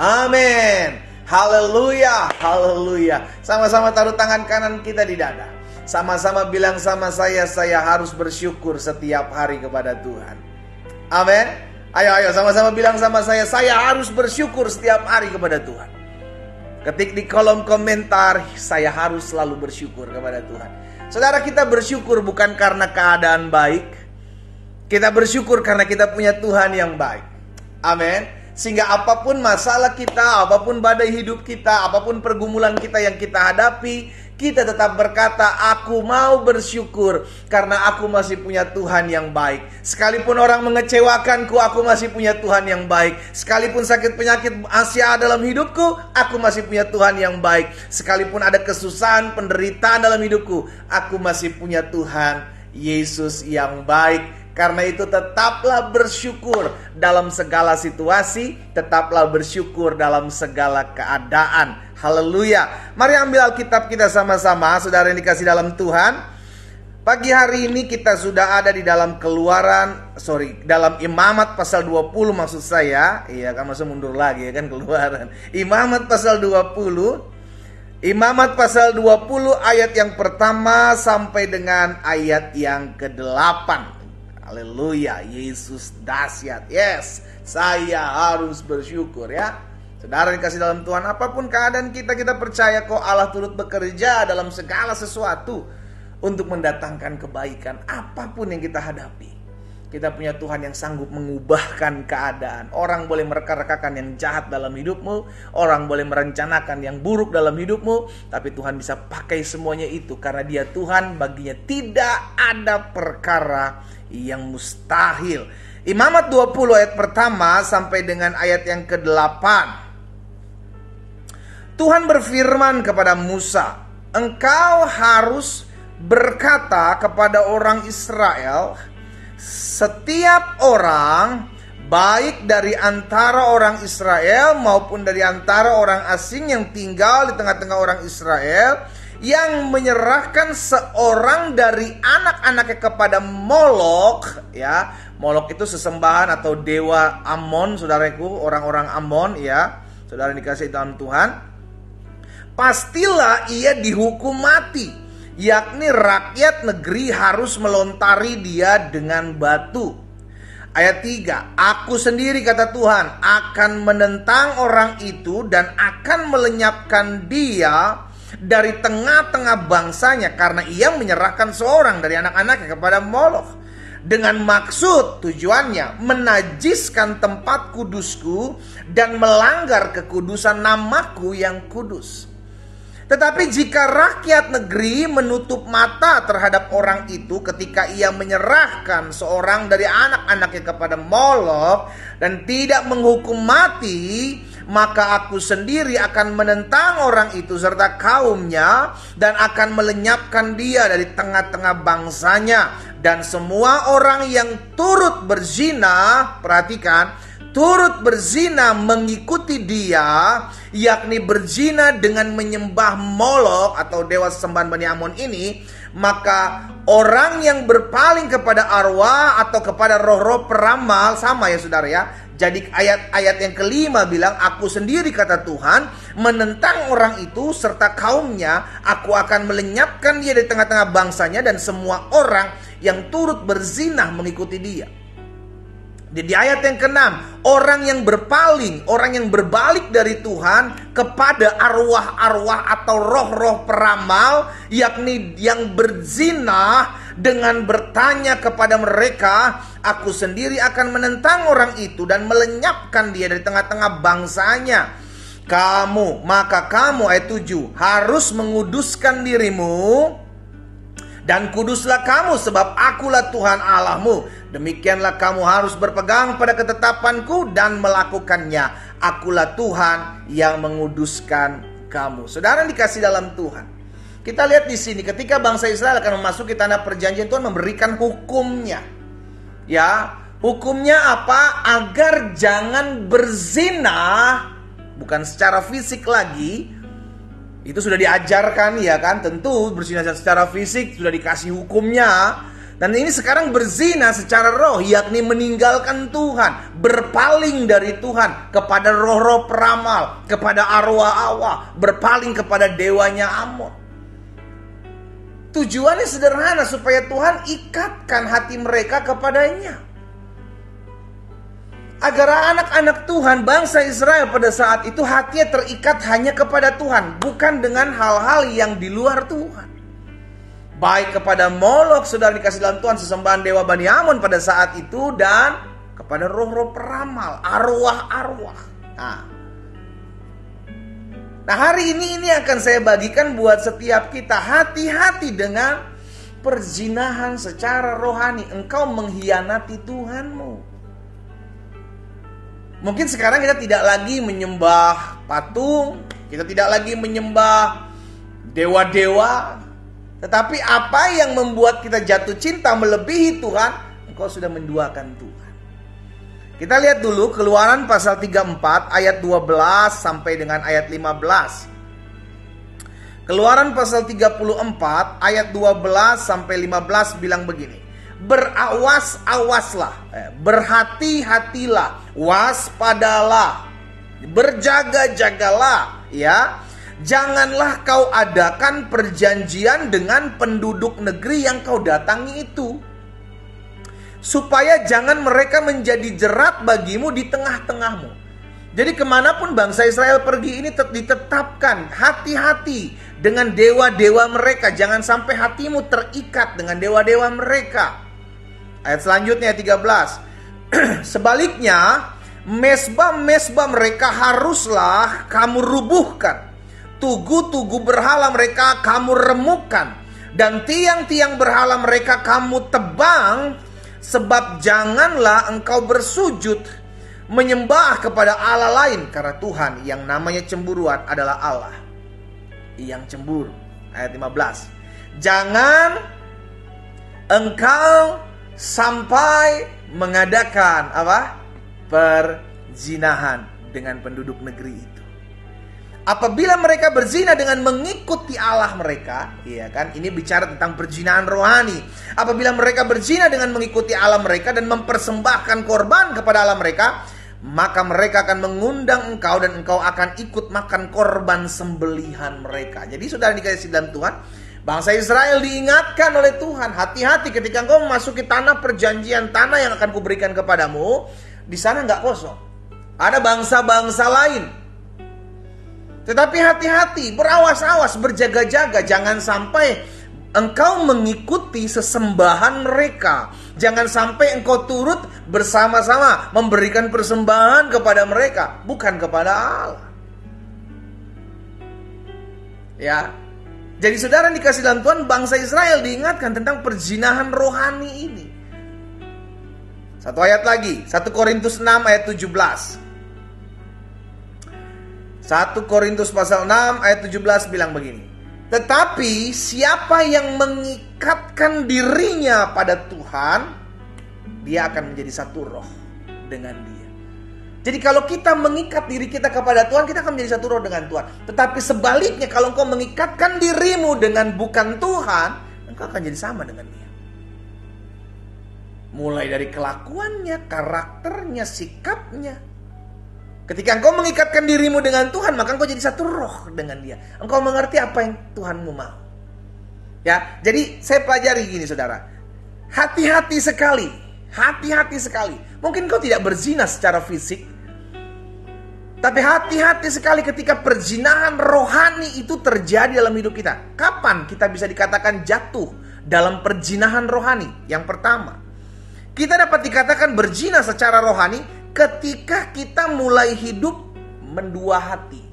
Amin. Haleluya, haleluya. Sama-sama taruh tangan kanan kita di dada. Sama-sama bilang sama saya harus bersyukur setiap hari kepada Tuhan. Amin. Ayo sama-sama bilang sama saya harus bersyukur setiap hari kepada Tuhan. Ketik di kolom komentar, saya harus selalu bersyukur kepada Tuhan. Saudara, kita bersyukur bukan karena keadaan baik. Kita bersyukur karena kita punya Tuhan yang baik. Amin. Sehingga apapun masalah kita, apapun badai hidup kita, apapun pergumulan kita yang kita hadapi, kita tetap berkata, aku mau bersyukur karena aku masih punya Tuhan yang baik. Sekalipun orang mengecewakanku, aku masih punya Tuhan yang baik. Sekalipun sakit penyakit Asia dalam hidupku, aku masih punya Tuhan yang baik. Sekalipun ada kesusahan, penderitaan dalam hidupku, aku masih punya Tuhan Yesus yang baik. Karena itu tetaplah bersyukur dalam segala situasi, tetaplah bersyukur dalam segala keadaan. Haleluya. Mari ambil Alkitab kita sama-sama, saudara yang dikasih dalam Tuhan. Pagi hari ini kita sudah ada di dalam dalam Imamat pasal 20 maksud saya. Iya kan, masa mundur lagi ya kan, Keluaran. Imamat pasal 20. Imamat pasal 20 ayat yang pertama sampai dengan ayat yang ke-8. Haleluya, Yesus dahsyat. Yes, saya harus bersyukur ya. Saudara dikasih dalam Tuhan, apapun keadaan kita percaya kok Allah turut bekerja dalam segala sesuatu untuk mendatangkan kebaikan apapun yang kita hadapi. Kita punya Tuhan yang sanggup mengubahkan keadaan. Orang boleh mereka-rekakan yang jahat dalam hidupmu, orang boleh merencanakan yang buruk dalam hidupmu, tapi Tuhan bisa pakai semuanya itu karena Dia Tuhan, baginya tidak ada perkara yang mustahil. Imamat 20 ayat pertama sampai dengan ayat yang ke-8. Tuhan berfirman kepada Musa, engkau harus berkata kepada orang Israel, setiap orang, baik dari antara orang Israel maupun dari antara orang asing yang tinggal di tengah-tengah orang Israel, yang menyerahkan seorang dari anak-anaknya kepada Molok, ya. Molok itu sesembahan atau dewa Amon, saudaraku, orang-orang Amon, ya. Saudara dikasih dalam Tuhan, pastilah ia dihukum mati, yakni rakyat negeri harus melontari dia dengan batu. Ayat 3, aku sendiri kata Tuhan akan menentang orang itu dan akan melenyapkan dia dari tengah-tengah bangsanya karena ia menyerahkan seorang dari anak-anaknya kepada Molok dengan maksud tujuannya menajiskan tempat kudusku dan melanggar kekudusan namaku yang kudus. Tetapi jika rakyat negeri menutup mata terhadap orang itu ketika ia menyerahkan seorang dari anak-anaknya kepada Molok dan tidak menghukum mati, maka aku sendiri akan menentang orang itu serta kaumnya dan akan melenyapkan dia dari tengah-tengah bangsanya. Dan semua orang yang turut berzina, perhatikan, turut berzina mengikuti dia, yakni berzina dengan menyembah Molok atau dewa sembahan Bani Amon ini, maka orang yang berpaling kepada arwah atau kepada roh-roh peramal, sama ya saudara ya. Jadi ayat-ayat yang kelima bilang, aku sendiri kata Tuhan menentang orang itu serta kaumnya, aku akan melenyapkan dia dari tengah-tengah bangsanya dan semua orang yang turut berzina mengikuti dia. Di ayat yang ke-6, orang yang berpaling, orang yang berbalik dari Tuhan kepada arwah-arwah atau roh-roh peramal, yakni yang berzina dengan bertanya kepada mereka, aku sendiri akan menentang orang itu dan melenyapkan dia dari tengah-tengah bangsanya. Maka kamu ayat 7 harus menguduskan dirimu dan kuduslah kamu sebab akulah Tuhan Allahmu. Demikianlah kamu harus berpegang pada ketetapanku dan melakukannya. Akulah Tuhan yang menguduskan kamu. Saudara yang dikasih dalam Tuhan, kita lihat di sini ketika bangsa Israel akan memasuki tanah perjanjian, Tuhan memberikan hukumnya. Ya, hukumnya apa? Agar jangan berzina, bukan secara fisik lagi. Itu sudah diajarkan ya kan, tentu berzina secara fisik sudah dikasih hukumnya. Dan ini sekarang berzina secara roh, yakni meninggalkan Tuhan, berpaling dari Tuhan kepada roh-roh peramal, kepada arwah-arwah, berpaling kepada dewanya Amon. Tujuannya sederhana, supaya Tuhan ikatkan hati mereka kepadanya. Agar anak-anak Tuhan, bangsa Israel pada saat itu hatinya terikat hanya kepada Tuhan, bukan dengan hal-hal yang di luar Tuhan. Baik kepada Molok, saudara dikasih dalam Tuhan, sesembahan dewa Bani Amon pada saat itu, dan kepada roh-roh peramal, arwah-arwah. Nah, hari ini akan saya bagikan buat setiap kita. Hati-hati dengan perzinahan secara rohani. Engkau mengkhianati Tuhanmu. Mungkin sekarang kita tidak lagi menyembah patung, kita tidak lagi menyembah dewa-dewa. Tetapi apa yang membuat kita jatuh cinta melebihi Tuhan? Engkau sudah menduakan Tuhan. Kita lihat dulu Keluaran pasal 34 ayat 12 sampai dengan ayat 15. Keluaran pasal 34 ayat 12 sampai 15 bilang begini. Berawas-awaslah, berhati-hatilah, waspadalah, berjaga-jagalah, ya. Janganlah kau adakan perjanjian dengan penduduk negeri yang kau datangi itu, supaya jangan mereka menjadi jerat bagimu di tengah-tengahmu. Jadi kemanapun bangsa Israel pergi ini ditetapkan, hati-hati dengan dewa-dewa mereka. Jangan sampai hatimu terikat dengan dewa-dewa mereka. Ayat selanjutnya 13. Sebaliknya, mesbah-mesbah mereka haruslah kamu rubuhkan. Tugu-tugu berhala mereka kamu remukkan, dan tiang-tiang berhala mereka kamu tebang. Sebab janganlah engkau bersujud menyembah kepada Allah lain, karena Tuhan yang namanya cemburuan adalah Allah yang cemburu. Ayat 15. Jangan engkau sampai mengadakan perzinahan dengan penduduk negeri itu. Apabila mereka berzina dengan mengikuti Allah mereka, ya kan? Ini bicara tentang perzinahan rohani. Apabila mereka berzina dengan mengikuti Allah mereka dan mempersembahkan korban kepada Allah mereka, maka mereka akan mengundang engkau dan engkau akan ikut makan korban sembelihan mereka. Jadi saudara dikasih dalam Tuhan, bangsa Israel diingatkan oleh Tuhan, hati-hati ketika engkau memasuki tanah perjanjian, tanah yang akan kuberikan kepadamu. Di sana nggak kosong, ada bangsa-bangsa lain. Tetapi hati-hati, berawas-awas, berjaga-jaga. Jangan sampai engkau mengikuti sesembahan mereka. Jangan sampai engkau turut bersama-sama memberikan persembahan kepada mereka, bukan kepada Allah. Ya. Jadi saudara dikasih dalam Tuhan, bangsa Israel diingatkan tentang perzinahan rohani ini. Satu ayat lagi, 1 Korintus 6 ayat 17. 1 Korintus pasal 6 ayat 17 bilang begini. Tetapi siapa yang mengikatkan dirinya pada Tuhan, dia akan menjadi satu roh dengan dia. Jadi kalau kita mengikat diri kita kepada Tuhan, kita akan menjadi satu roh dengan Tuhan. Tetapi sebaliknya, kalau engkau mengikatkan dirimu dengan bukan Tuhan, engkau akan jadi sama dengan dia. Mulai dari kelakuannya, karakternya, sikapnya. Ketika engkau mengikatkan dirimu dengan Tuhan, maka engkau jadi satu roh dengan dia. Engkau mengerti apa yang Tuhanmu mau. Ya, jadi saya pelajari gini saudara. Hati-hati sekali. Hati-hati sekali. Mungkin engkau tidak berzina secara fisik, tapi hati-hati sekali ketika perzinahan rohani itu terjadi dalam hidup kita. Kapan kita bisa dikatakan jatuh dalam perzinahan rohani? Yang pertama, kita dapat dikatakan berzina secara rohani ketika kita mulai hidup mendua hati.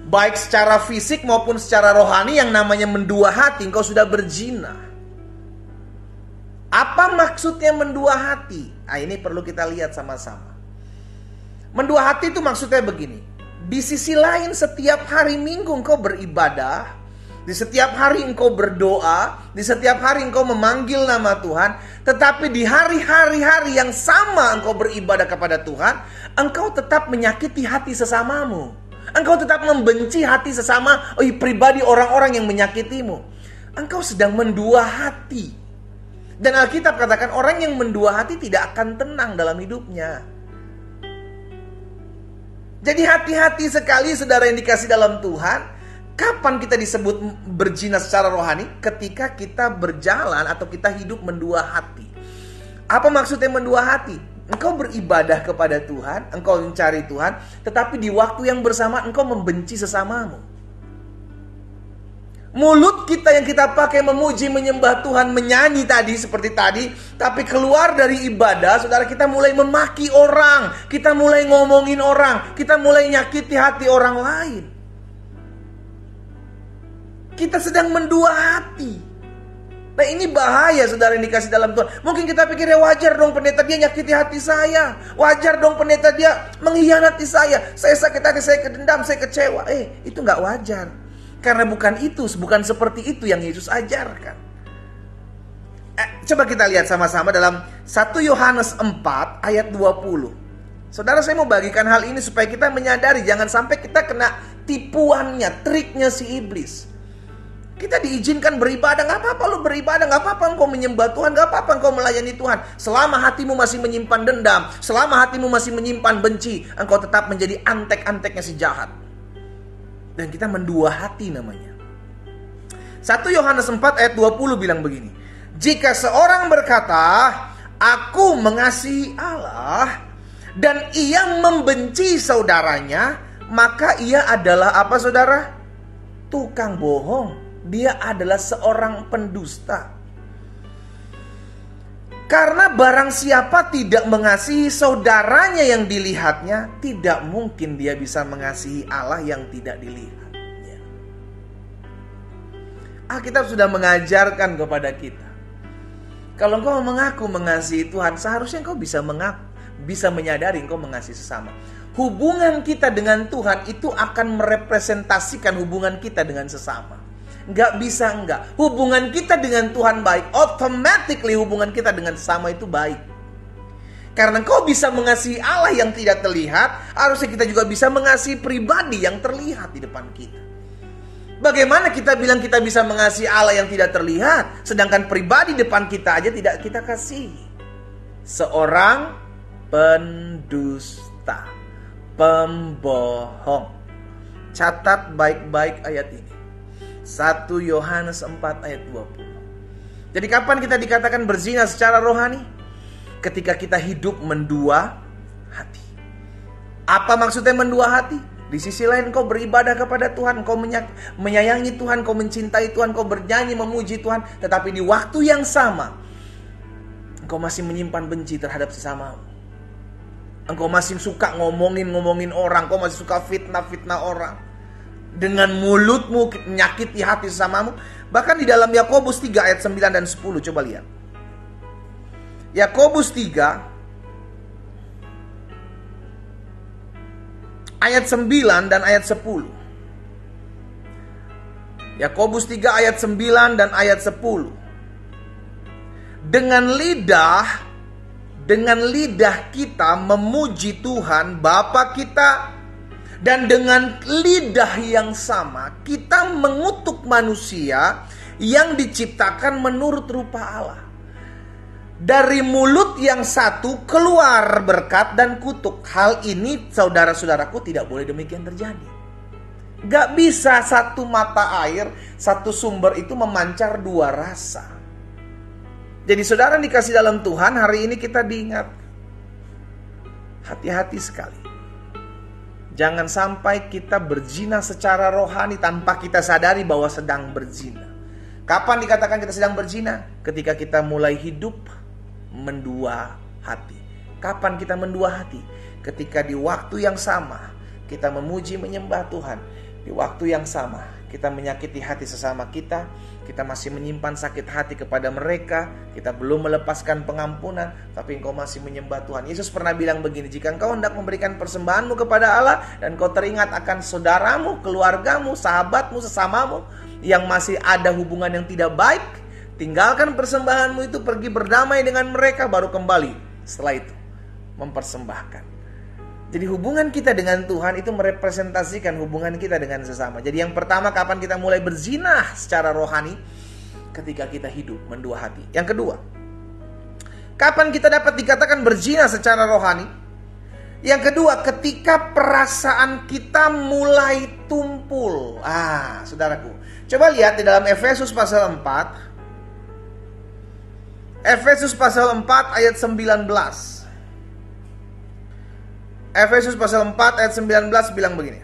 Baik secara fisik maupun secara rohani, yang namanya mendua hati, engkau sudah berzina. Apa maksudnya mendua hati? Ini perlu kita lihat sama-sama. Mendua hati itu maksudnya begini. Di sisi lain, setiap hari Minggu engkau beribadah, di setiap hari engkau berdoa, di setiap hari engkau memanggil nama Tuhan, tetapi di hari-hari yang sama engkau beribadah kepada Tuhan, engkau tetap menyakiti hati sesamamu. Engkau tetap membenci hati sesama pribadi orang-orang yang menyakitimu. engkau sedang mendua hati. Dan Alkitab katakan orang yang mendua hati tidak akan tenang dalam hidupnya. Jadi hati-hati sekali saudara yang dikasih dalam Tuhan. Kapan kita disebut berzina secara rohani? Ketika kita berjalan atau kita hidup mendua hati. Apa maksudnya mendua hati? Engkau beribadah kepada Tuhan, engkau mencari Tuhan, tetapi di waktu yang bersama engkau membenci sesamamu. Mulut kita yang kita pakai memuji, menyembah Tuhan, menyanyi tadi seperti tadi, tapi keluar dari ibadah, saudara, kita mulai memaki orang, kita mulai ngomongin orang, kita mulai nyakiti hati orang lain. Kita sedang mendua hati. Nah, ini bahaya saudara yang dikasih dalam Tuhan. Mungkin kita pikir ya wajar dong pendeta dia nyakiti hati saya, wajar dong pendeta dia mengkhianati saya sakit hati, saya kedendam, saya kecewa. Itu gak wajar. Karena bukan seperti itu yang Yesus ajarkan. Coba kita lihat sama-sama dalam 1 Yohanes 4 ayat 20. Saudara, saya mau bagikan hal ini supaya kita menyadari jangan sampai kita kena tipuannya, triknya si iblis. Kita diizinkan beribadah, gak apa-apa lu beribadah, gak apa-apa engkau menyembah Tuhan, gak apa-apa engkau melayani Tuhan. Selama hatimu masih menyimpan dendam, selama hatimu masih menyimpan benci, engkau tetap menjadi antek-anteknya si jahat. Dan kita mendua hati namanya. 1 Yohanes 4 ayat 20 bilang begini. Jika seorang berkata, aku mengasihi Allah, dan ia membenci saudaranya, maka ia adalah apa saudara? Tukang bohong. Dia adalah seorang pendusta. Karena barang siapa tidak mengasihi saudaranya yang dilihatnya, tidak mungkin dia bisa mengasihi Allah yang tidak dilihatnya. Alkitab sudah mengajarkan kepada kita. Kalau engkau mengaku mengasihi Tuhan, seharusnya engkau bisa menyadari engkau mengasihi sesama. Hubungan kita dengan Tuhan itu akan merepresentasikan hubungan kita dengan sesama. Nggak bisa enggak. Hubungan kita dengan Tuhan baik, automatically hubungan kita dengan sesama itu baik. Karena engkau bisa mengasihi Allah yang tidak terlihat, harusnya kita juga bisa mengasihi pribadi yang terlihat di depan kita. Bagaimana kita bilang kita bisa mengasihi Allah yang tidak terlihat, sedangkan pribadi depan kita aja tidak kita kasihi? Seorang pendusta, pembohong. Catat baik-baik ayat ini. 1 Yohanes 4 ayat 20. Jadi kapan kita dikatakan berzina secara rohani? Ketika kita hidup mendua hati. Apa maksudnya mendua hati? Di sisi lain kau beribadah kepada Tuhan, kau menyayangi Tuhan, kau mencintai Tuhan, kau bernyanyi memuji Tuhan, tetapi di waktu yang sama engkau masih menyimpan benci terhadap sesamamu. Engkau masih suka ngomongin orang, engkau masih suka fitnah orang. Dengan mulutmu menyakiti hati sesamamu. Bahkan di dalam Yakobus 3 ayat 9 dan 10, coba lihat. Yakobus 3 ayat 9 dan ayat 10. Yakobus 3 ayat 9 dan ayat 10. Dengan lidah kita memuji Tuhan Bapa kita, dan dengan lidah yang sama kita mengutuk manusia yang diciptakan menurut rupa Allah. Dari mulut yang satu keluar berkat dan kutuk. Hal ini saudara-saudaraku tidak boleh demikian terjadi. Gak bisa satu mata air, satu sumber itu memancar dua rasa. Jadi saudara dikasih dalam Tuhan, hari ini kita diingat. Hati-hati sekali. Jangan sampai kita berzina secara rohani tanpa kita sadari bahwa sedang berzina. Kapan dikatakan kita sedang berzina? Ketika kita mulai hidup mendua hati. Kapan kita mendua hati? Ketika di waktu yang sama kita memuji menyembah Tuhan, di waktu yang sama kita menyakiti hati sesama kita, kita masih menyimpan sakit hati kepada mereka, kita belum melepaskan pengampunan, tapi engkau masih menyembah Tuhan. Yesus pernah bilang begini, jika engkau hendak memberikan persembahanmu kepada Allah, dan kau teringat akan saudaramu, keluargamu, sahabatmu, sesamamu, yang masih ada hubungan yang tidak baik, tinggalkan persembahanmu itu, pergi berdamai dengan mereka, baru kembali setelah itu mempersembahkan. Jadi hubungan kita dengan Tuhan itu merepresentasikan hubungan kita dengan sesama. Jadi yang pertama, kapan kita mulai berzina secara rohani? ketika kita hidup mendua hati. Yang kedua, kapan kita dapat dikatakan berzina secara rohani? Yang kedua, ketika perasaan kita mulai tumpul. Saudaraku, coba lihat di dalam Efesus pasal 4. Efesus pasal 4 ayat 19. Efesus pasal 4 ayat 19 bilang begini.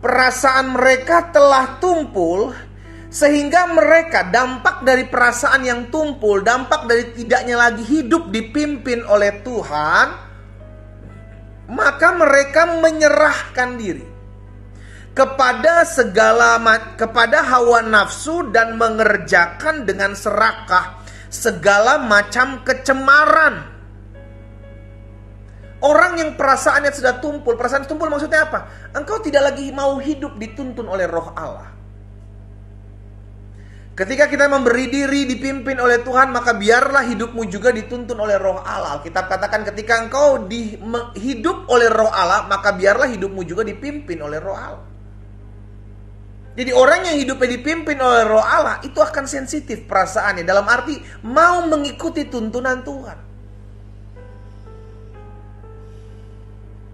Perasaan mereka telah tumpul, sehingga mereka, dampak dari perasaan yang tumpul, dampak dari tidaknya lagi hidup dipimpin oleh Tuhan, maka mereka menyerahkan diri kepada kepada hawa nafsu dan mengerjakan dengan serakah segala macam kecemaran. Orang yang perasaannya sudah tumpul, perasaan tumpul maksudnya apa? Engkau tidak lagi mau hidup dituntun oleh Roh Allah. Ketika kita memberi diri dipimpin oleh Tuhan, maka biarlah hidupmu juga dituntun oleh Roh Allah. Alkitab katakan ketika engkau hidup oleh Roh Allah, maka biarlah hidupmu juga dipimpin oleh Roh Allah. Jadi orang yang hidupnya dipimpin oleh Roh Allah itu akan sensitif perasaannya, dalam arti mau mengikuti tuntunan Tuhan.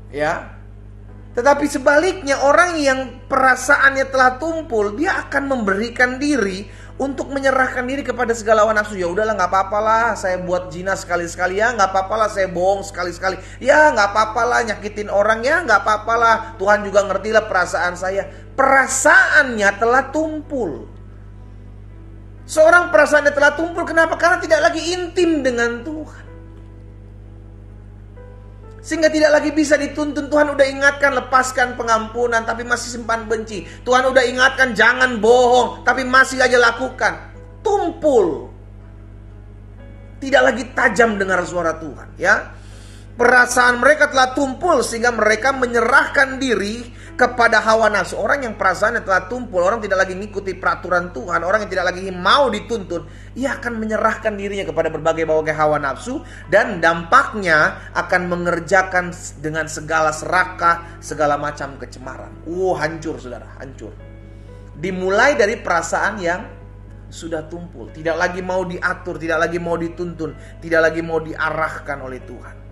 Ya. Tetapi sebaliknya, orang yang perasaannya telah tumpul, dia akan memberikan diri untuk menyerahkan diri kepada segala hawa nafsu. Ya udahlah, nggak apa-apalah saya buat zina sekali-sekali, ya nggak apa-apalah saya bohong sekali-sekali, ya nggak apa-apalah nyakitin orang, ya nggak apa-apalah, Tuhan juga ngertilah perasaan saya. Perasaannya telah tumpul. Seorang perasaannya telah tumpul, kenapa? Karena tidak lagi intim dengan Tuhan, sehingga tidak lagi bisa dituntun. Tuhan udah ingatkan lepaskan pengampunan, tapi masih simpan benci. Tuhan udah ingatkan jangan bohong, tapi masih aja lakukan. Tumpul. Tidak lagi tajam dengar suara Tuhan, ya. Perasaan mereka telah tumpul sehingga mereka menyerahkan diri kepada hawa nafsu. Orang yang perasaannya telah tumpul, orang tidak lagi mengikuti peraturan Tuhan, orang yang tidak lagi mau dituntun, ia akan menyerahkan dirinya kepada berbagai hawa nafsu, dan dampaknya akan mengerjakan dengan segala serakah, segala macam kecemaran. Hancur saudara, hancur. Dimulai dari perasaan yang sudah tumpul, tidak lagi mau diatur, tidak lagi mau dituntun, tidak lagi mau diarahkan oleh Tuhan.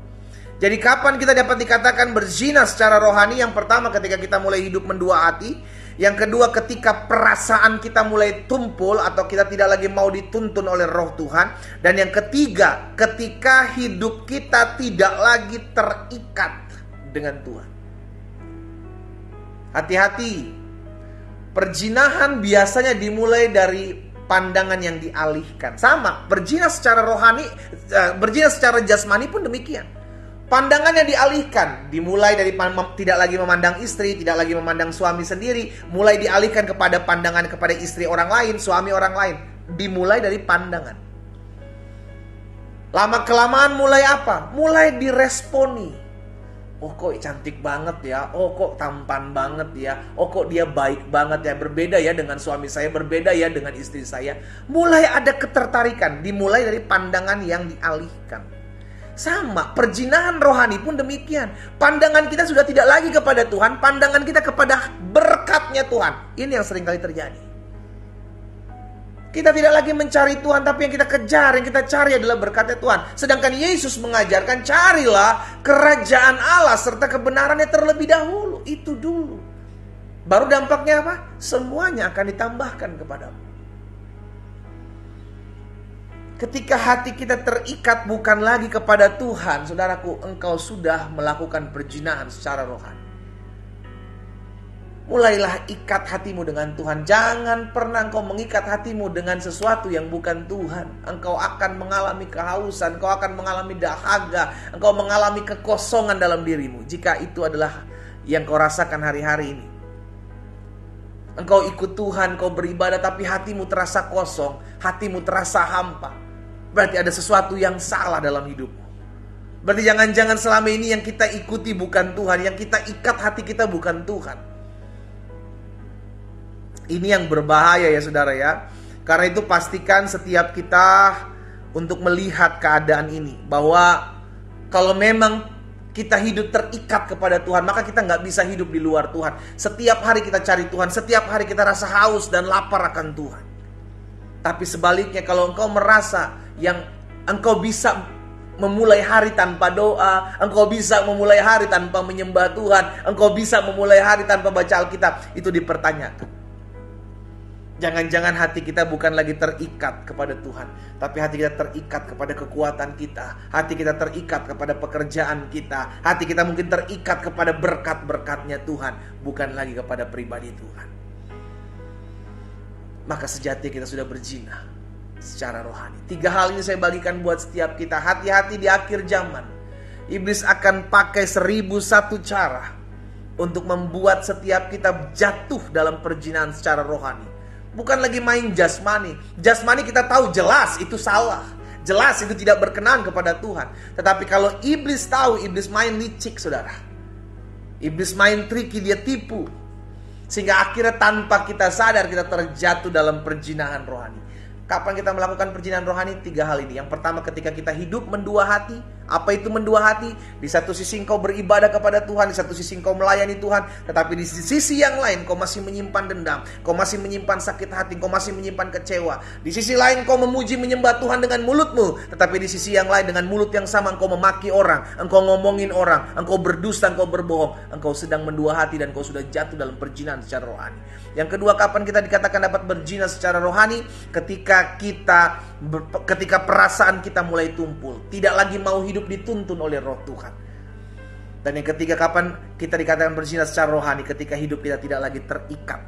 Jadi kapan kita dapat dikatakan berzina secara rohani? Yang pertama, ketika kita mulai hidup mendua hati. Yang kedua, ketika perasaan kita mulai tumpul atau kita tidak lagi mau dituntun oleh Roh Tuhan. Dan yang ketiga, ketika hidup kita tidak lagi terikat dengan Tuhan. Hati-hati. Perzinahan biasanya dimulai dari pandangan yang dialihkan. Sama, berzina secara rohani, berzina secara jasmani pun demikian. Pandangannya dialihkan, dimulai dari tidak lagi memandang istri, tidak lagi memandang suami sendiri, mulai dialihkan kepada pandangan kepada istri orang lain, suami orang lain. Dimulai dari pandangan. Lama-kelamaan mulai apa? Mulai diresponi. Oh kok cantik banget ya, oh kok tampan banget ya, oh kok dia baik banget ya, berbeda ya dengan suami saya, berbeda ya dengan istri saya. Mulai ada ketertarikan, dimulai dari pandangan yang dialihkan. Sama, perzinahan rohani pun demikian. Pandangan kita sudah tidak lagi kepada Tuhan, pandangan kita kepada berkatnya Tuhan. Ini yang seringkali terjadi. Kita tidak lagi mencari Tuhan, tapi yang kita kejar, yang kita cari adalah berkatnya Tuhan. Sedangkan Yesus mengajarkan, carilah kerajaan Allah serta kebenarannya terlebih dahulu. Itu dulu. Baru dampaknya apa? Semuanya akan ditambahkan kepadamu. Ketika hati kita terikat bukan lagi kepada Tuhan, saudaraku, engkau sudah melakukan perzinahan secara rohani. Mulailah ikat hatimu dengan Tuhan. Jangan pernah engkau mengikat hatimu dengan sesuatu yang bukan Tuhan. Engkau akan mengalami kehausan, engkau akan mengalami dahaga, engkau mengalami kekosongan dalam dirimu. Jika itu adalah yang kau rasakan hari-hari ini. Engkau ikut Tuhan, engkau beribadah, tapi hatimu terasa kosong, hatimu terasa hampa. Berarti ada sesuatu yang salah dalam hidupmu. Berarti jangan-jangan selama ini yang kita ikuti bukan Tuhan, yang kita ikat hati kita bukan Tuhan. Ini yang berbahaya ya saudara ya. Karena itu pastikan setiap kita untuk melihat keadaan ini, bahwa kalau memang kita hidup terikat kepada Tuhan, maka kita nggak bisa hidup di luar Tuhan. Setiap hari kita cari Tuhan, setiap hari kita rasa haus dan lapar akan Tuhan. Tapi sebaliknya kalau engkau merasa yang engkau bisa memulai hari tanpa doa, engkau bisa memulai hari tanpa menyembah Tuhan, engkau bisa memulai hari tanpa baca Alkitab, itu dipertanyakan. Jangan-jangan hati kita bukan lagi terikat kepada Tuhan, tapi hati kita terikat kepada kekuatan kita, hati kita terikat kepada pekerjaan kita, hati kita mungkin terikat kepada berkat-berkatnya Tuhan, bukan lagi kepada pribadi Tuhan. Maka sejatinya kita sudah berzina secara rohani. 3 hal ini saya bagikan buat setiap kita. Hati-hati di akhir zaman. Iblis akan pakai 1001 cara untuk membuat setiap kita jatuh dalam perzinahan secara rohani. Bukan lagi main jasmani. Jasmani kita tahu jelas itu salah, jelas itu tidak berkenan kepada Tuhan. Tetapi kalau iblis tahu, iblis main licik, saudara. Iblis main tricky, dia tipu. Sehingga akhirnya tanpa kita sadar kita terjatuh dalam perzinahan rohani. Kapan kita melakukan perzinahan rohani? 3 hal ini. Yang pertama, ketika kita hidup mendua hati. Apa itu mendua hati? Di satu sisi engkau beribadah kepada Tuhan, di satu sisi engkau melayani Tuhan, tetapi di sisi yang lain kau masih menyimpan dendam, kau masih menyimpan sakit hati, kau masih menyimpan kecewa. Di sisi lain kau memuji menyembah Tuhan dengan mulutmu, tetapi di sisi yang lain dengan mulut yang sama engkau memaki orang, engkau ngomongin orang, engkau berdusta, engkau berbohong. Engkau sedang mendua hati dan kau sudah jatuh dalam perzinahan secara rohani. Yang kedua, kapan kita dikatakan dapat berzina secara rohani? Ketika perasaan kita mulai tumpul, tidak lagi mau hidup dituntun oleh roh Tuhan. Dan yang ketiga, kapan kita dikatakan berzina secara rohani? Ketika hidup kita tidak lagi terikat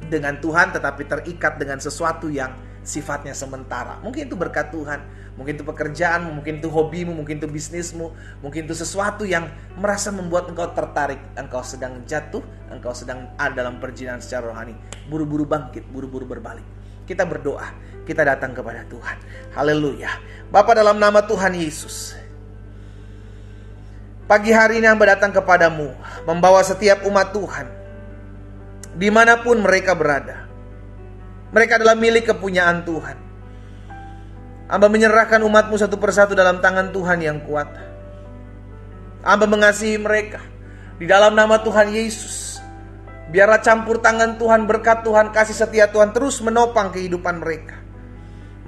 dengan Tuhan, tetapi terikat dengan sesuatu yang sifatnya sementara. Mungkin itu berkat Tuhan, mungkin itu pekerjaanmu, mungkin itu hobimu, mungkin itu bisnismu, mungkin itu sesuatu yang merasa membuat engkau tertarik. Engkau sedang jatuh, engkau sedang ada dalam perzinahan secara rohani. Buru-buru bangkit, buru-buru berbalik. Kita berdoa, kita datang kepada Tuhan. Haleluya. Bapa, dalam nama Tuhan Yesus, pagi hari ini hamba datang kepadamu, membawa setiap umat Tuhan, dimanapun mereka berada. Mereka adalah milik kepunyaan Tuhan. Hamba menyerahkan umatmu satu persatu dalam tangan Tuhan yang kuat. Hamba mengasihi mereka. Di dalam nama Tuhan Yesus, biarlah campur tangan Tuhan, berkat Tuhan, kasih setia Tuhan terus menopang kehidupan mereka.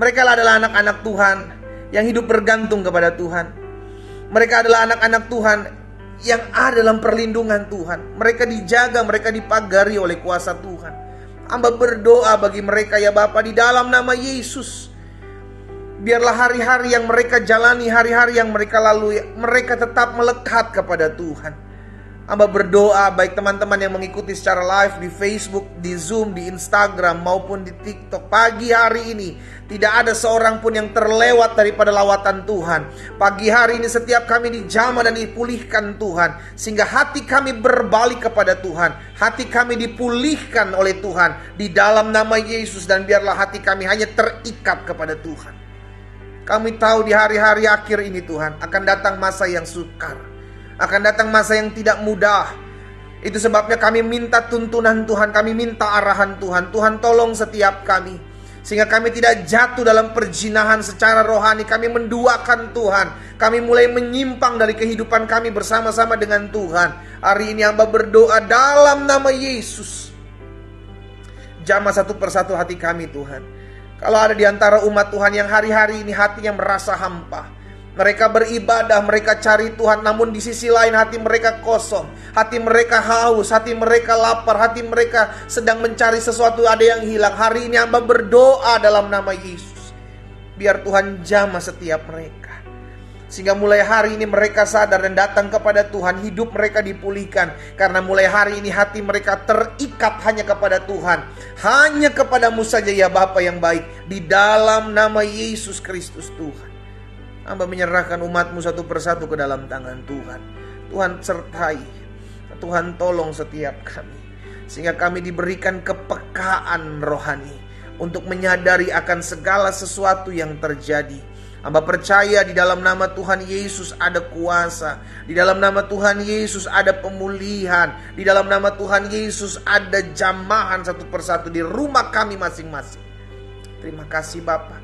Mereka adalah anak-anak Tuhan yang hidup bergantung kepada Tuhan. Mereka adalah anak-anak Tuhan yang ada dalam perlindungan Tuhan. Mereka dijaga, mereka dipagari oleh kuasa Tuhan. Hamba berdoa bagi mereka ya Bapa, di dalam nama Yesus. Biarlah hari-hari yang mereka jalani, hari-hari yang mereka lalui, mereka tetap melekat kepada Tuhan. Hamba berdoa baik teman-teman yang mengikuti secara live di Facebook, di Zoom, di Instagram maupun di TikTok. Pagi hari ini tidak ada seorang pun yang terlewat daripada lawatan Tuhan. Pagi hari ini setiap kami dijamah dan dipulihkan Tuhan, sehingga hati kami berbalik kepada Tuhan. Hati kami dipulihkan oleh Tuhan di dalam nama Yesus. Dan biarlah hati kami hanya terikat kepada Tuhan. Kami tahu di hari-hari akhir ini Tuhan akan datang masa yang sukar, akan datang masa yang tidak mudah. Itu sebabnya kami minta tuntunan Tuhan, kami minta arahan Tuhan. Tuhan tolong setiap kami, sehingga kami tidak jatuh dalam perzinahan secara rohani. Kami menduakan Tuhan, kami mulai menyimpang dari kehidupan kami bersama-sama dengan Tuhan. Hari ini hamba berdoa dalam nama Yesus, jamah satu persatu hati kami Tuhan. Kalau ada di antara umat Tuhan yang hari-hari ini hatinya merasa hampa, mereka beribadah, mereka cari Tuhan, namun di sisi lain hati mereka kosong, hati mereka haus, hati mereka lapar, hati mereka sedang mencari sesuatu, ada yang hilang. Hari ini hamba berdoa dalam nama Yesus, biar Tuhan jamah setiap mereka, sehingga mulai hari ini mereka sadar dan datang kepada Tuhan. Hidup mereka dipulihkan, karena mulai hari ini hati mereka terikat hanya kepada Tuhan, hanya kepadamu saja ya Bapa yang baik. Di dalam nama Yesus Kristus Tuhan, hamba menyerahkan umatmu satu persatu ke dalam tangan Tuhan. Tuhan sertai, Tuhan tolong setiap kami, sehingga kami diberikan kepekaan rohani untuk menyadari akan segala sesuatu yang terjadi. Hamba percaya di dalam nama Tuhan Yesus ada kuasa, di dalam nama Tuhan Yesus ada pemulihan, di dalam nama Tuhan Yesus ada jamahan satu persatu di rumah kami masing-masing. Terima kasih Bapa.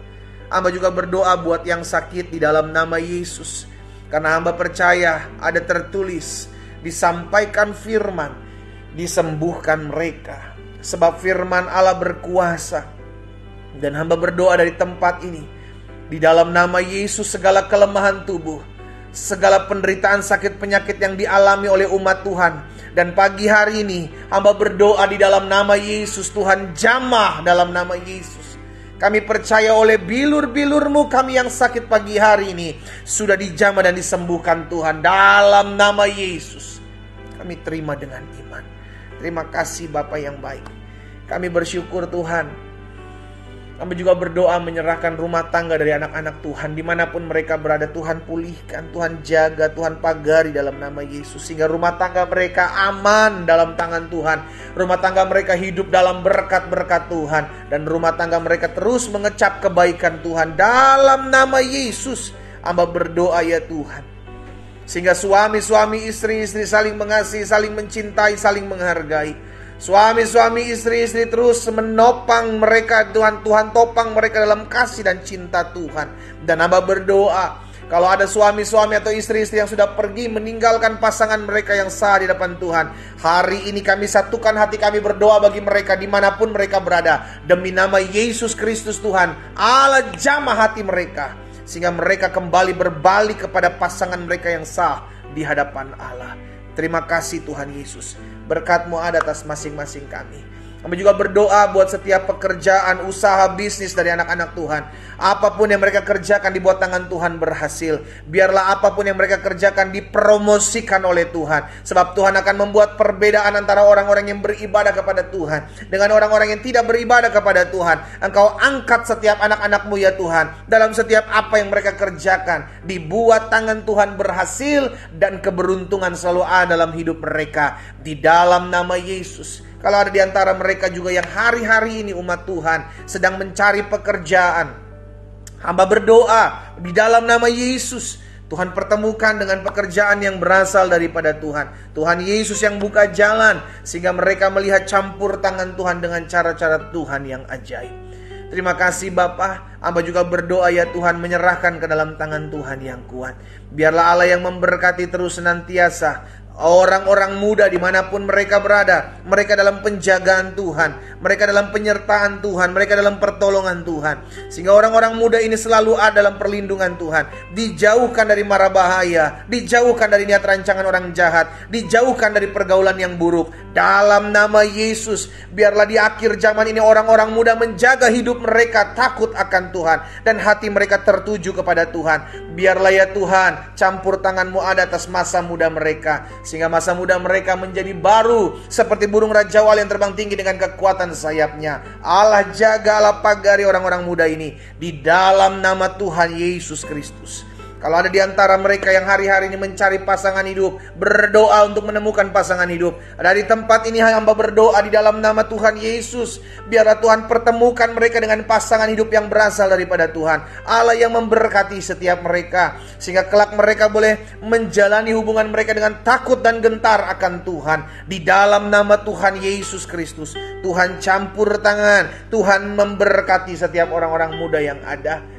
Hamba juga berdoa buat yang sakit di dalam nama Yesus, karena hamba percaya ada tertulis, disampaikan firman, disembuhkan mereka. Sebab firman Allah berkuasa Dan hamba berdoa dari tempat ini, di dalam nama Yesus, segala kelemahan tubuh, segala penderitaan sakit penyakit yang dialami oleh umat Tuhan, dan pagi hari ini hamba berdoa di dalam nama Yesus, Tuhan jamah dalam nama Yesus. Kami percaya oleh bilur-bilur-Mu kami yang sakit pagi hari ini sudah dijamah dan disembuhkan Tuhan. Dalam nama Yesus kami terima dengan iman. Terima kasih Bapa yang baik. Kami bersyukur Tuhan. Kami juga berdoa menyerahkan rumah tangga dari anak-anak Tuhan. Dimanapun mereka berada, Tuhan pulihkan, Tuhan jaga, Tuhan pagari dalam nama Yesus. Sehingga rumah tangga mereka aman dalam tangan Tuhan. Rumah tangga mereka hidup dalam berkat-berkat Tuhan. Dan rumah tangga mereka terus mengecap kebaikan Tuhan. Dalam nama Yesus, hamba berdoa ya Tuhan. Sehingga suami-suami, istri-istri saling mengasihi, saling mencintai, saling menghargai. Suami-suami, istri-istri terus menopang mereka Tuhan. Tuhan topang mereka dalam kasih dan cinta Tuhan. Dan hamba berdoa, kalau ada suami-suami atau istri-istri yang sudah pergi meninggalkan pasangan mereka yang sah di depan Tuhan, hari ini kami satukan hati kami berdoa bagi mereka dimanapun mereka berada. Demi nama Yesus Kristus Tuhan, Allah jamah hati mereka, sehingga mereka kembali berbalik kepada pasangan mereka yang sah di hadapan Allah. Terima kasih Tuhan Yesus. Berkat-Mu ada atas masing-masing kami. Kami juga berdoa buat setiap pekerjaan, usaha, bisnis dari anak-anak Tuhan. Apapun yang mereka kerjakan di bawah tangan Tuhan berhasil. Biarlah apapun yang mereka kerjakan dipromosikan oleh Tuhan. Sebab Tuhan akan membuat perbedaan antara orang-orang yang beribadah kepada Tuhan dengan orang-orang yang tidak beribadah kepada Tuhan. Engkau angkat setiap anak-anak-Mu ya Tuhan. Dalam setiap apa yang mereka kerjakan, dibuat tangan Tuhan berhasil. Dan keberuntungan selalu ada dalam hidup mereka. Di dalam nama Yesus. Kalau ada di antara mereka juga yang hari-hari ini umat Tuhan sedang mencari pekerjaan, hamba berdoa di dalam nama Yesus, Tuhan pertemukan dengan pekerjaan yang berasal daripada Tuhan. Tuhan Yesus yang buka jalan sehingga mereka melihat campur tangan Tuhan dengan cara-cara Tuhan yang ajaib. Terima kasih Bapa. Hamba juga berdoa ya Tuhan, menyerahkan ke dalam tangan Tuhan yang kuat. Biarlah Allah yang memberkati terus senantiasa orang-orang muda dimanapun mereka berada, mereka dalam penjagaan Tuhan, mereka dalam penyertaan Tuhan, mereka dalam pertolongan Tuhan. Sehingga orang-orang muda ini selalu ada dalam perlindungan Tuhan. Dijauhkan dari mara bahaya, dijauhkan dari niat rancangan orang jahat, dijauhkan dari pergaulan yang buruk. Dalam nama Yesus, biarlah di akhir zaman ini orang-orang muda menjaga hidup mereka takut akan Tuhan, dan hati mereka tertuju kepada Tuhan. Biarlah ya Tuhan, campur tangan-Mu ada atas masa muda mereka, sehingga masa muda mereka menjadi baru seperti burung rajawal yang terbang tinggi dengan kekuatan sayapnya. Allah jaga, Allah pagari orang-orang muda ini di dalam nama Tuhan Yesus Kristus. Kalau ada di antara mereka yang hari-hari ini mencari pasangan hidup, berdoa untuk menemukan pasangan hidup, dari tempat ini hamba berdoa di dalam nama Tuhan Yesus. Biarlah Tuhan pertemukan mereka dengan pasangan hidup yang berasal daripada Tuhan. Allah yang memberkati setiap mereka, sehingga kelak mereka boleh menjalani hubungan mereka dengan takut dan gentar akan Tuhan. Di dalam nama Tuhan Yesus Kristus, Tuhan campur tangan, Tuhan memberkati setiap orang-orang muda yang ada.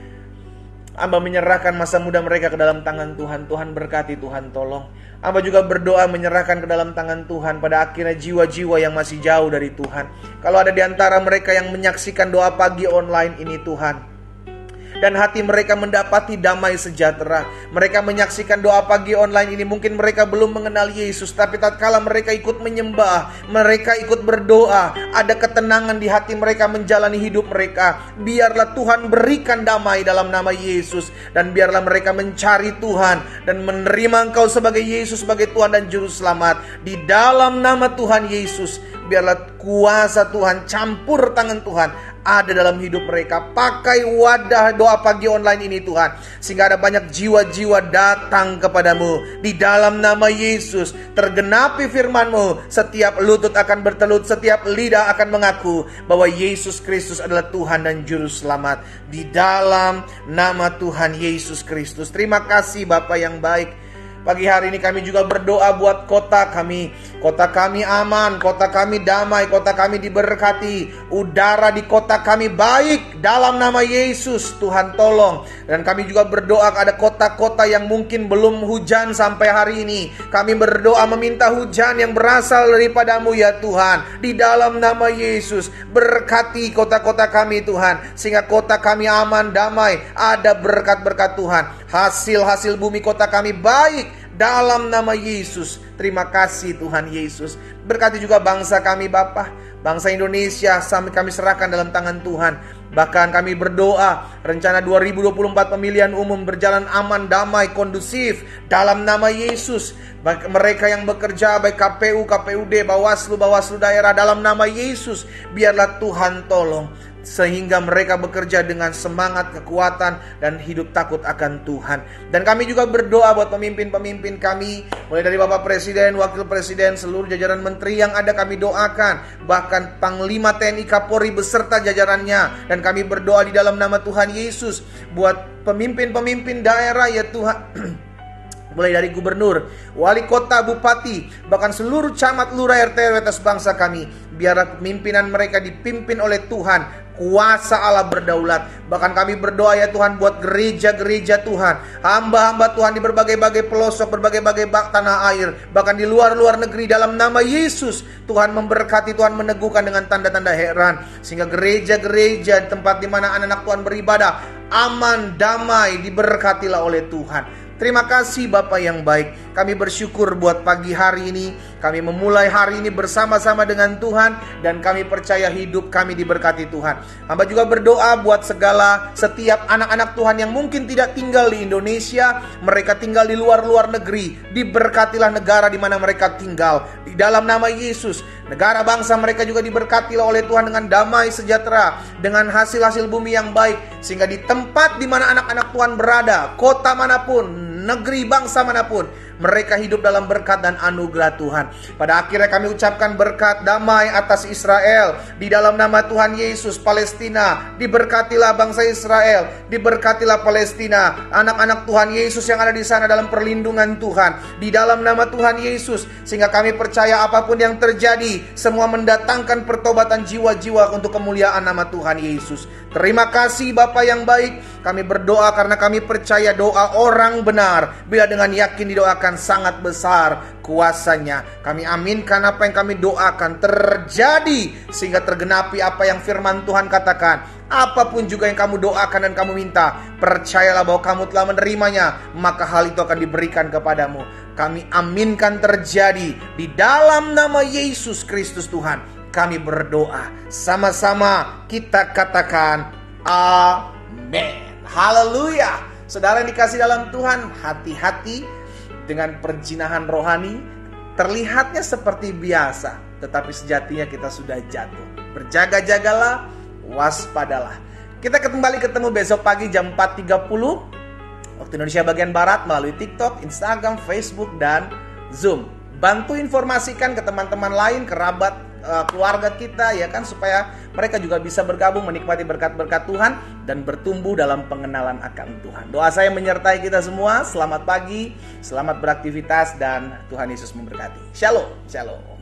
Hamba menyerahkan masa muda mereka ke dalam tangan Tuhan. Tuhan berkati, Tuhan tolong. Hamba juga berdoa menyerahkan ke dalam tangan Tuhan pada akhirnya jiwa-jiwa yang masih jauh dari Tuhan. Kalau ada di antara mereka yang menyaksikan doa pagi online ini Tuhan, dan hati mereka mendapati damai sejahtera, mereka menyaksikan doa pagi online ini, mungkin mereka belum mengenal Yesus, tapi tatkala mereka ikut menyembah, mereka ikut berdoa, ada ketenangan di hati mereka menjalani hidup mereka. Biarlah Tuhan berikan damai dalam nama Yesus, dan biarlah mereka mencari Tuhan dan menerima Engkau sebagai Yesus sebagai Tuhan dan Juru Selamat. Di dalam nama Tuhan Yesus, biarlah kuasa Tuhan, campur tangan Tuhan ada dalam hidup mereka. Pakai wadah doa pagi online ini Tuhan, sehingga ada banyak jiwa-jiwa datang kepadamu. Di dalam nama Yesus, tergenapi firman-Mu, setiap lutut akan bertelut, setiap lidah akan mengaku bahwa Yesus Kristus adalah Tuhan dan Juru Selamat. Di dalam nama Tuhan Yesus Kristus. Terima kasih Bapa yang baik. Pagi hari ini kami juga berdoa buat kota kami. Kota kami aman, kota kami damai, kota kami diberkati. Udara di kota kami baik dalam nama Yesus. Tuhan tolong. Dan kami juga berdoa ada kota-kota yang mungkin belum hujan sampai hari ini. Kami berdoa meminta hujan yang berasal daripadamu ya Tuhan. Di dalam nama Yesus, berkati kota-kota kami Tuhan, sehingga kota kami aman, damai, ada berkat-berkat Tuhan. Hasil-hasil bumi kota kami baik dalam nama Yesus. Terima kasih Tuhan Yesus. Berkati juga bangsa kami Bapa, bangsa Indonesia kami serahkan dalam tangan Tuhan. Bahkan kami berdoa rencana 2024 pemilihan umum berjalan aman, damai, kondusif dalam nama Yesus. Baik mereka yang bekerja, baik KPU, KPUD, Bawaslu daerah, dalam nama Yesus, biarlah Tuhan tolong, sehingga mereka bekerja dengan semangat, kekuatan, dan hidup takut akan Tuhan. Dan kami juga berdoa buat pemimpin-pemimpin kami, mulai dari Bapak Presiden, Wakil Presiden, seluruh jajaran menteri yang ada kami doakan, bahkan Panglima TNI Kapolri beserta jajarannya. Dan kami berdoa di dalam nama Tuhan Yesus buat pemimpin-pemimpin daerah ya Tuhan. Mulai dari gubernur, wali kota, bupati, bahkan seluruh camat, lurah, RT, RW atas bangsa kami. Biarlah pimpinan mereka dipimpin oleh Tuhan, kuasa Allah berdaulat. Bahkan kami berdoa ya Tuhan buat gereja-gereja Tuhan, hamba-hamba Tuhan di berbagai-bagai pelosok, berbagai-bagai tanah air, bahkan di luar-luar negeri dalam nama Yesus. Tuhan memberkati, Tuhan meneguhkan dengan tanda-tanda heran, sehingga gereja-gereja di tempat di mana anak-anak Tuhan beribadah aman, damai, diberkatilah oleh Tuhan. Terima kasih Bapa yang baik. Kami bersyukur buat pagi hari ini. Kami memulai hari ini bersama-sama dengan Tuhan, dan kami percaya hidup kami diberkati Tuhan. Hamba juga berdoa buat setiap anak-anak Tuhan yang mungkin tidak tinggal di Indonesia, mereka tinggal di luar-luar negeri. Diberkatilah negara di mana mereka tinggal. Di dalam nama Yesus, negara bangsa mereka juga diberkatilah oleh Tuhan dengan damai sejahtera, dengan hasil-hasil bumi yang baik, sehingga di tempat di mana anak-anak Tuhan berada, kota manapun, negeri bangsa manapun, mereka hidup dalam berkat dan anugerah Tuhan. Pada akhirnya kami ucapkan berkat damai atas Israel. Di dalam nama Tuhan Yesus, Palestina, diberkatilah bangsa Israel, diberkatilah Palestina, anak-anak Tuhan Yesus yang ada di sana dalam perlindungan Tuhan. Di dalam nama Tuhan Yesus, sehingga kami percaya apapun yang terjadi, semua mendatangkan pertobatan jiwa-jiwa untuk kemuliaan nama Tuhan Yesus. Terima kasih Bapa yang baik. Kami berdoa karena kami percaya doa orang benar, bila dengan yakin didoakan, sangat besar kuasanya. Kami aminkan apa yang kami doakan terjadi, sehingga tergenapi apa yang firman Tuhan katakan. Apapun juga yang kamu doakan dan kamu minta, percayalah bahwa kamu telah menerimanya, maka hal itu akan diberikan kepadamu. Kami aminkan terjadi di dalam nama Yesus Kristus Tuhan. Kami berdoa, sama-sama kita katakan amin. Haleluya. Saudara yang dikasih dalam Tuhan, hati-hati dengan perzinahan rohani. Terlihatnya seperti biasa, tetapi sejatinya kita sudah jatuh. Berjaga-jagalah, waspadalah. Kita kembali ketemu besok pagi jam 4.30 waktu Indonesia bagian Barat, melalui TikTok, Instagram, Facebook, dan Zoom. Bantu informasikan ke teman-teman lain, kerabat, keluarga kita, ya kan, supaya mereka juga bisa bergabung menikmati berkat-berkat Tuhan dan bertumbuh dalam pengenalan akan Tuhan. Doa saya menyertai kita semua. Selamat pagi, selamat beraktivitas, dan Tuhan Yesus memberkati. Shalom, shalom.